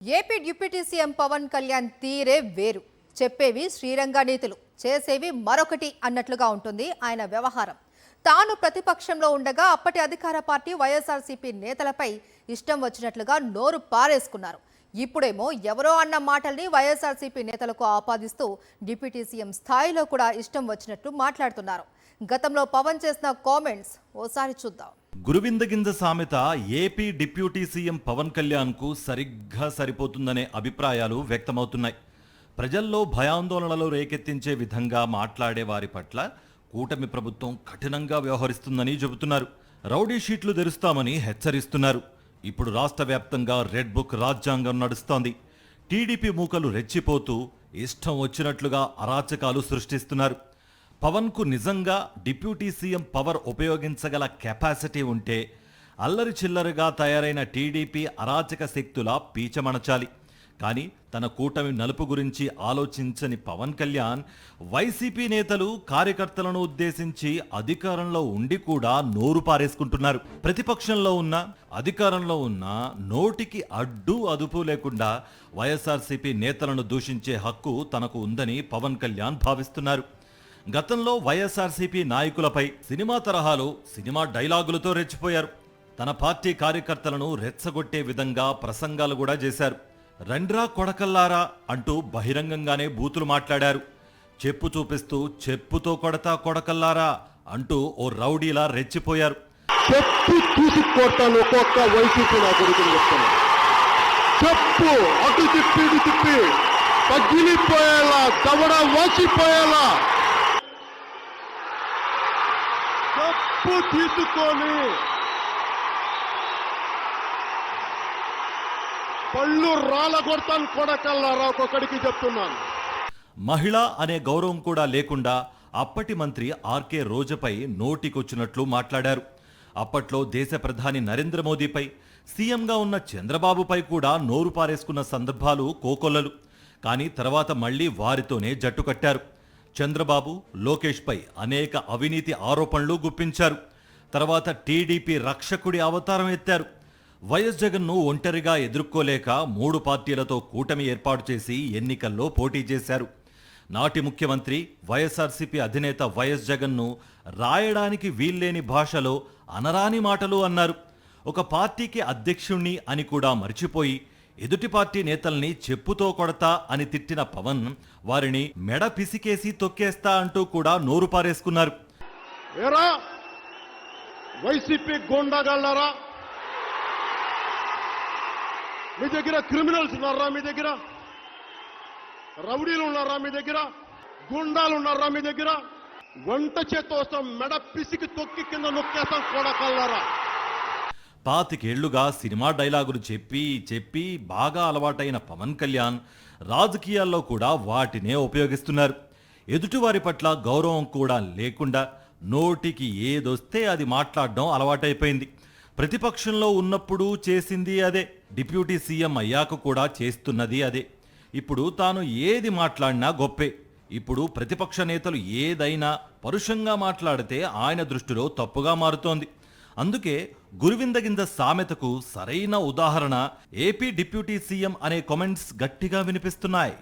AP deputy CM Pavan Kalyan తీరే వేరు. చెప్పేవి శ్రీరంగ నీతులు, చేసేవి మరొకటి అన్నట్లుగా ఉంటుంది ఆయన వ్యవహారం. తాను ప్రతిపక్షంలో ఉండగా అప్పటి అధికార పార్టీ వైఎస్ఆర్సీపీ నేతలపై ఇష్టం వచ్చినట్లుగా నోరు పారేసుకున్నారు. ఇప్పుడేమో ఎవరో అన్న మాటల్ని వైఎస్ఆర్సీపీ నేతలకు ఆపాదిస్తూ డిప్యూటీ సీఎం స్థాయిలో కూడా ఇష్టం వచ్చినట్లు మాట్లాడుతున్నారు. గతంలో పవన్ చేసిన కామెంట్స్ ఓసారి చూద్దాం. గురువిందగింజ సామెత AP deputy CM Pavan Kalyan కు సరిగ్గా సరిపోతుందనే అభిప్రాయాలు వ్యక్తమవుతున్నాయి. ప్రజల్లో భయాందోళనలు రేకెత్తించే విధంగా మాట్లాడే వారి పట్ల కూటమి ప్రభుత్వం కఠినంగా వ్యవహరిస్తుందని చెబుతున్నారు. రౌడీ షీట్లు తెరుస్తామని హెచ్చరిస్తున్నారు. ఇప్పుడు రాష్ట్ర వ్యాప్తంగా రెడ్ బుక్ రాజ్యాంగం నడుస్తోంది. టీడీపీ మూకలు రెచ్చిపోతూ ఇష్టం వచ్చినట్లుగా అరాచకాలు సృష్టిస్తున్నారు. పవన్కు నిజంగా డిప్యూటీ సీఎం పవర్ ఉపయోగించగల కెపాసిటీ ఉంటే అల్లరి చిల్లరగా తయారైన టీడీపీ అరాచక శక్తుల పీచమణచాలి. కానీ తన కూటమి నలుపు గురించి ఆలోచించని పవన్ కళ్యాణ్ వైసీపీ నేతలు కార్యకర్తలను ఉద్దేశించి అధికారంలో ఉండి కూడా నోరు పారేసుకుంటున్నారు. ప్రతిపక్షంలో ఉన్న అధికారంలో ఉన్న నోటికి అడ్డు అదుపు లేకుండా వైఎస్ఆర్సీపీ నేతలను దూషించే హక్కు తనకు ఉందని పవన్ కళ్యాణ్ భావిస్తున్నారు. గతంలో వైఎస్ఆర్సీపీ నాయకులపై సినిమా తరహాలో సినిమా డైలాగులతో రెచ్చిపోయారు. తన పార్టీ కార్యకర్తలను రెచ్చగొట్టే విధంగా ప్రసంగాలు కూడా చేశారు. రండ్రా కొడకల్లారా అంటూ బహిరంగంగానే బూతులు మాట్లాడారు. చెప్పు చూపిస్తూ చెప్పుతో కొడతా కొడకల్లారా అంటూ ఓ రౌడీలా రెచ్చిపోయారు. చెప్పు తీసుకొడతాను ఒక్కొక్క వైసీపీ నా కొడుకుని చెప్తాను. చెప్పు అటు తిప్పి తిప్పి పగిలిపోయేలా దవడ వాసిపోయేలా చెప్పు తీసుకొని పళ్ళు రాళ్ళ కొడతాను కొడకల్లారా ఒక్కొక్కడికి చెప్తున్నాను. మహిళ అనే గౌరవం కూడా లేకుండా అప్పటి మంత్రి ఆర్కే రోజాపై నోటికొచ్చినట్లు మాట్లాడారు. అప్పట్లో దేశ ప్రధాని నరేంద్ర మోదీపై, సీఎంగా ఉన్న చంద్రబాబుపై కూడా నోరు పారేసుకున్న సందర్భాలు కోకొల్లలు. కానీ తర్వాత మళ్లీ వారితోనే జట్టు కట్టారు. చంద్రబాబు, లోకేష్పై అనేక అవినీతి ఆరోపణలు గుప్పించారు. తర్వాత టీడీపీ రక్షకుడి అవతారం ఎత్తారు. వైఎస్ జగన్ను ఒంటరిగా ఎదుర్కోలేక 3 పార్టీలతో కూటమి ఏర్పాటు చేసి ఎన్నికల్లో పోటీ చేశారు. నాటి ముఖ్యమంత్రి వైఎస్ఆర్సీపీ అధినేత వైఎస్ జగన్ను రాయడానికి వీల్లేని భాషలో అనరాని మాటలు అన్నారు. ఒక పార్టీకి అధ్యక్షుణ్ణి అని కూడా మర్చిపోయి ఎదుటి పార్టీ నేతల్ని చెప్పుతో కొడతా అని తిట్టిన పవన్ వారిని మెడ పిసికేసి తొక్కేస్తా అంటూ కూడా నోరు పారేసుకున్నారు. వైసీపీ గోండాగాళ్ళారా, మీ దగ్గర క్రిమినల్స్ ఉన్నారా, మీ దగ్గర రౌడీలు ఉన్నారా, మీ దగ్గర గుండాలు ఉన్నారా, మీ దగ్గర వంట చేత వస్తాం మెడ పిసికి తొక్కి కింద నొక్కేస్తాం కొడకల్లారా. 25 ఏళ్లుగా సినిమా డైలాగులు చెప్పి చెప్పి బాగా అలవాటైన పవన్ కళ్యాణ్ రాజకీయాల్లో కూడా వాటినే ఉపయోగిస్తున్నారు. ఎదుటివారి పట్ల గౌరవం కూడా లేకుండా నోటికి ఏదొస్తే అది మాట్లాడడం అలవాటైపోయింది. ప్రతిపక్షంలో ఉన్నప్పుడు చేసింది అదే, డిప్యూటీ సీఎం అయ్యాక కూడా చేస్తున్నది అదే. ఇప్పుడు తాను ఏది మాట్లాడినా గొప్పే. ఇప్పుడు ప్రతిపక్ష నేతలు ఏదైనా పరుషంగా మాట్లాడితే ఆయన దృష్టిలో తప్పుగా మారుతోంది. అందుకే గురువిందగింజ సామెతకు సరైన ఉదాహరణ ఏపీ డిప్యూటీ సీఎం అనే కామెంట్స్ గట్టిగా వినిపిస్తున్నాయి.